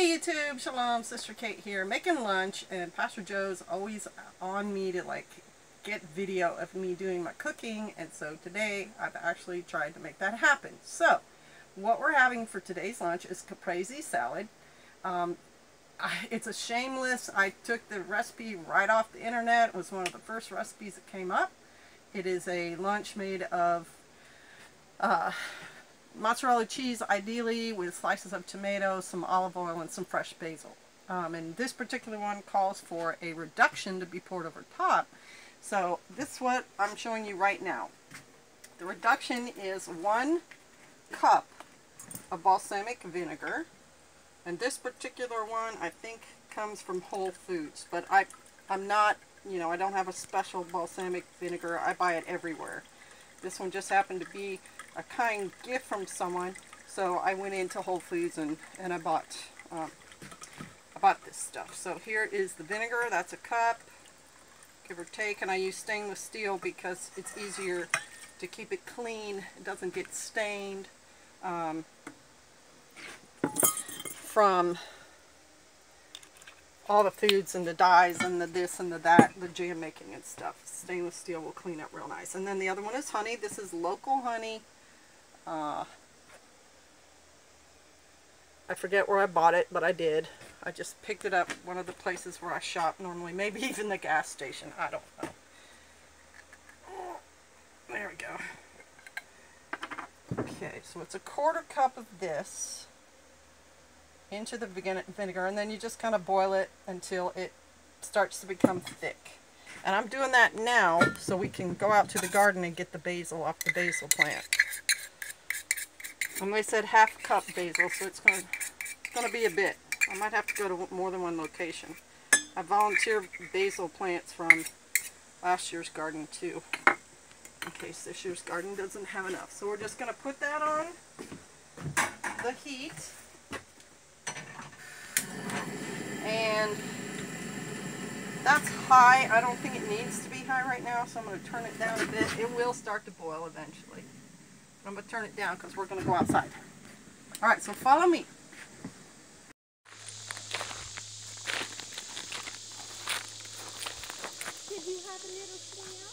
Hey YouTube, Shalom, Sister Kate here, making lunch, and Pastor Joe's always on me to like get video of me doing my cooking, and so today I've actually tried to make that happen. So what we're having for today's lunch is caprese salad. It's a shameless, I took the recipe right off the internet. It was one of the first recipes that came up. It is a lunch made of mozzarella cheese, ideally with slices of tomato, some olive oil, and some fresh basil. And this particular one calls for a reduction to be poured over top. So this is what I'm showing you right now. The reduction is 1 cup of balsamic vinegar. And this particular one, I think, comes from Whole Foods. But I'm not, I don't have a special balsamic vinegar. I buy it everywhere. This one just happened to be a kind gift from someone, so I went into Whole Foods and I bought this stuff. So here is the vinegar. That's a cup, give or take, and I use stainless steel because it's easier to keep it clean. It doesn't get stained from all the foods and the dyes and the this and the that, the jam making and stuff. Stainless steel will clean up real nice. And then the other one is honey. This is local honey. I forget where I bought it, but I did. I just picked it up one of the places where I shop normally, maybe even the gas station. I don't know. There we go. Okay, so it's a 1/4 cup of this into the vinegar, and then you just kind of boil it until it starts to become thick. And I'm doing that now so we can go out to the garden and get the basil off the basil plant. And they said 1/2 cup basil, so it's going to be a bit. I might have to go to more than one location. I volunteer basil plants from last year's garden too, in case this year's garden doesn't have enough. So we're just going to put that on the heat. And that's high. I don't think it needs to be high right now, so I'm going to turn it down a bit. It will start to boil eventually. I'm going to turn it down because we're going to go outside. Alright, so follow me. Did you have a little swim?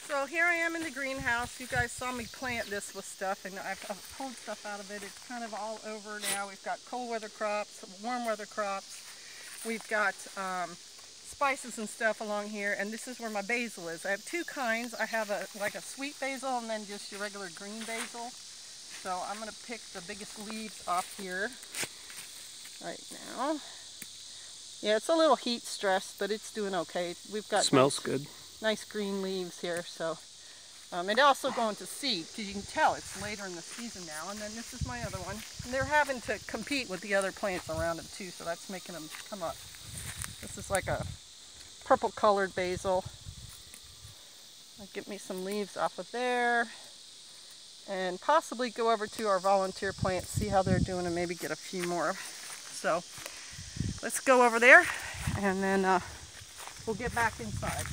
So here I am in the greenhouse. You guys saw me plant this with stuff, and I've pulled stuff out of it. It's kind of all over now. We've got cold weather crops, warm weather crops. We've got spices and stuff along here, and this is where my basil is. I have 2 kinds. I have like a sweet basil and then just your regular green basil. So I'm going to pick the biggest leaves off here right now. Yeah, it's a little heat stressed, but it's doing okay. We've got smells good. Nice green leaves here, so it also going to seed because you can tell it's later in the season now. And then this is my other one. And they're having to compete with the other plants around them too, so that's making them come up. This is like a purple colored basil. I'll get me some leaves off of there and possibly go over to our volunteer plants, see how they're doing, and maybe get a few more. So let's go over there and then we'll get back inside.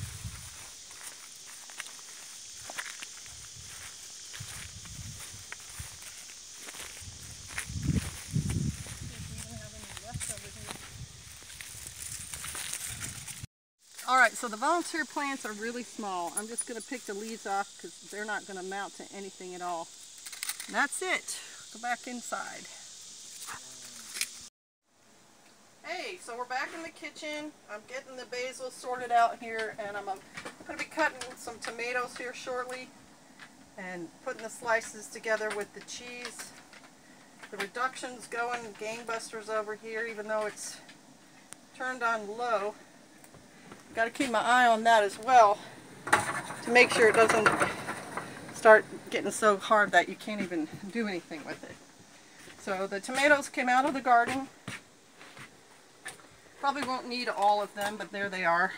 Alright, so the volunteer plants are really small. I'm just going to pick the leaves off because they're not going to mount to anything at all. And that's it. Go back inside. Hey, so we're back in the kitchen. I'm getting the basil sorted out here, and I'm going to be cutting some tomatoes here shortly and putting the slices together with the cheese. The reduction's going gangbusters over here, even though it's turned on low. Got to keep my eye on that as well to make sure it doesn't start getting so hard that you can't even do anything with it. So the tomatoes came out of the garden. Probably won't need all of them, but there they are.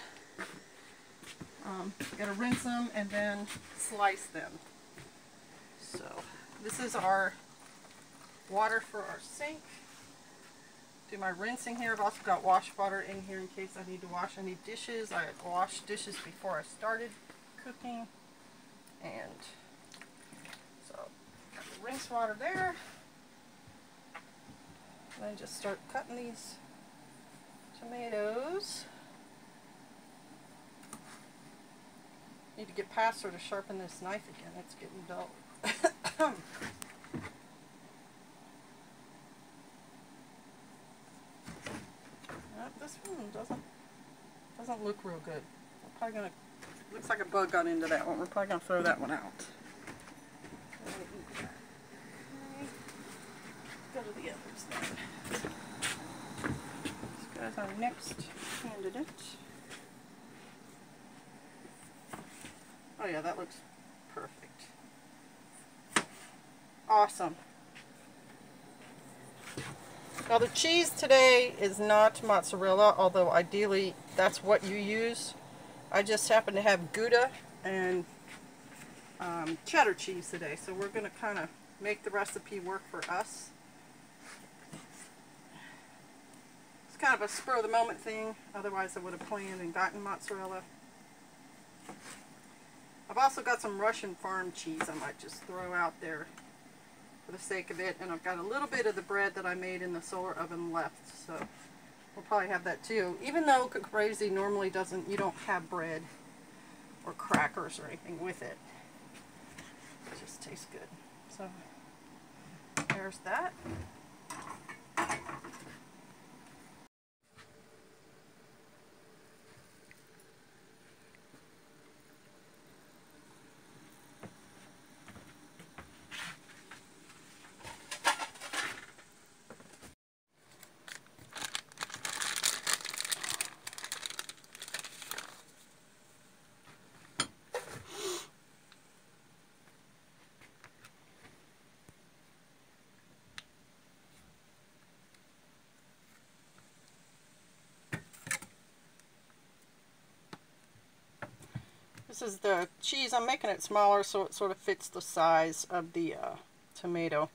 Got to rinse them and then slice them. So this is our water for our sink. Do my rinsing here. I've also got wash water in here in case I need to wash any dishes. I washed dishes before I started cooking. And so, got the rinse water there. And then just start cutting these tomatoes. Need to get past her to sharpen this knife again. It's getting dull. This one doesn't look real good. We're probably gonna, looks like a bug got into that one. We're probably gonna throw that one out. Go to the others then. This guy's our next candidate. Oh yeah, that looks perfect. Awesome. Now the cheese today is not mozzarella, although ideally that's what you use. I just happen to have Gouda and cheddar cheese today, so we're going to kind of make the recipe work for us. It's kind of a spur of the moment thing, otherwise I would have planned and gotten mozzarella. I've also got some Russian farm cheese I might just throw out there for the sake of it, and I've got a little bit of the bread that I made in the solar oven left, so we'll probably have that too. Even though Caprese normally doesn't, you don't have bread or crackers or anything with it. It just tastes good. So there's that. This is the cheese. I'm making it smaller so it sort of fits the size of the tomato.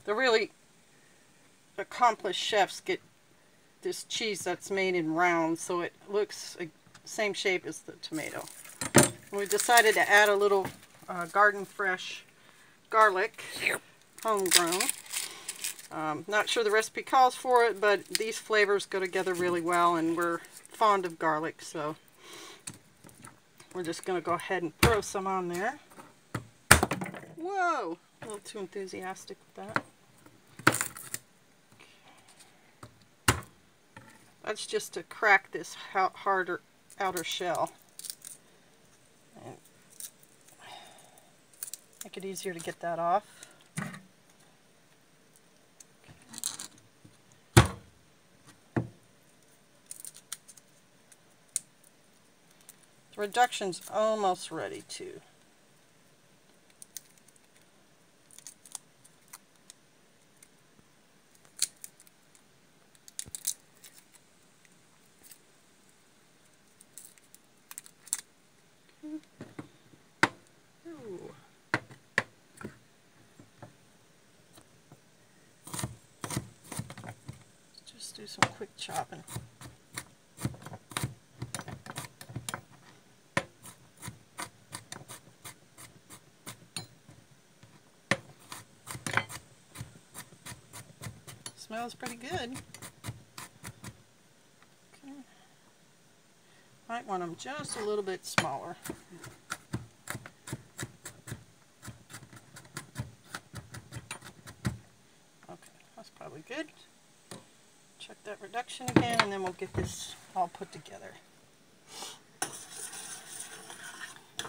The really accomplished chefs get this cheese that's made in rounds so it looks the same shape as the tomato. We decided to add a little garden fresh garlic, homegrown. Not sure the recipe calls for it, but these flavors go together really well, and we're fond of garlic, so we're just going to go ahead and throw some on there. Whoa! A little too enthusiastic with that. That's just to crack this harder outer shell and make it easier to get that off. The reduction's almost ready too. Ooh. Just do some quick chopping. Smells pretty good. Okay. Might want them just a little bit smaller. Okay, that's probably good. Check that reduction again, and then we'll get this all put together.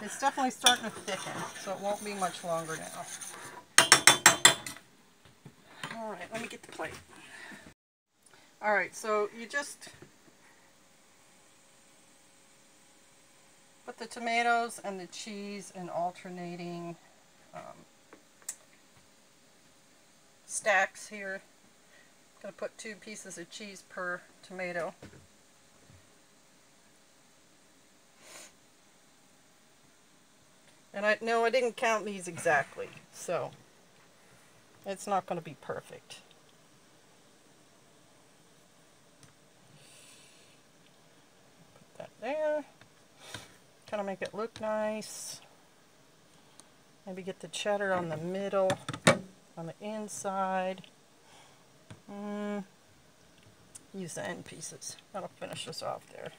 It's definitely starting to thicken, so it won't be much longer now. Alright, let me get the plate. Alright, so you just put the tomatoes and the cheese in alternating stacks here. I'm going to put 2 pieces of cheese per tomato. And I didn't count these exactly, so It's not going to be perfect. Put that there. Kind of make it look nice. Maybe get the cheddar on the middle, on the inside. Use the end pieces. That'll finish us off there.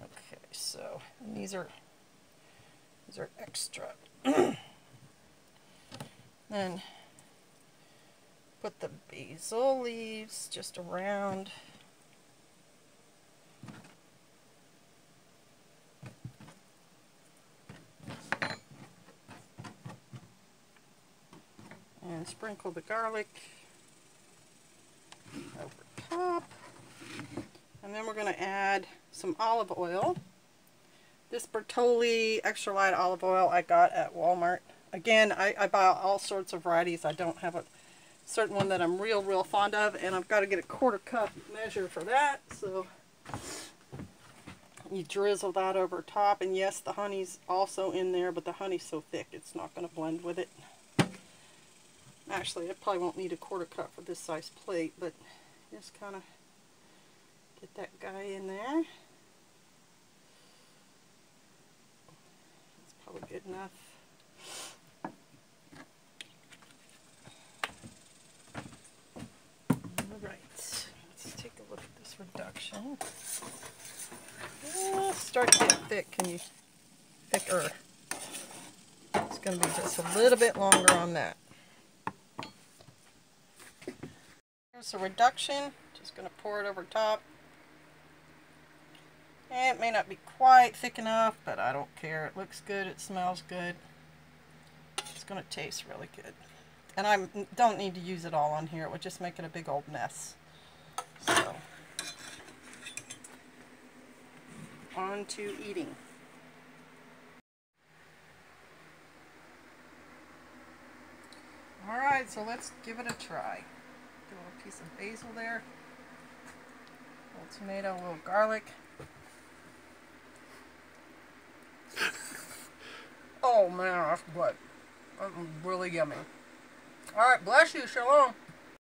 Okay, so these are extra. Then put the basil leaves just around. And sprinkle the garlic over top. And then we're going to add some olive oil. This Bertolli extra light olive oil I got at Walmart. Again, I buy all sorts of varieties. I don't have a certain one that I'm real fond of, and I've got to get a 1/4 cup measure for that. So you drizzle that over top, and yes, the honey's also in there, but the honey's so thick it's not going to blend with it. Actually, I probably won't need a 1/4 cup for this size plate, but just kind of get that guy in there. That's probably good enough. Alright, let's take a look at this reduction. Start to get thick. Can you thicker? It's going to be just a little bit longer on that. Here's the reduction. Just going to pour it over top. And it may not be quite thick enough, but I don't care. It looks good. It smells good. It's going to taste really good. And I don't need to use it all on here. It would just make it a big old mess. So, on to eating. Alright, so let's give it a try. Do a little piece of basil there. A little tomato, a little garlic. Oh man, that's good. That's really yummy. Alright, bless you. Shalom.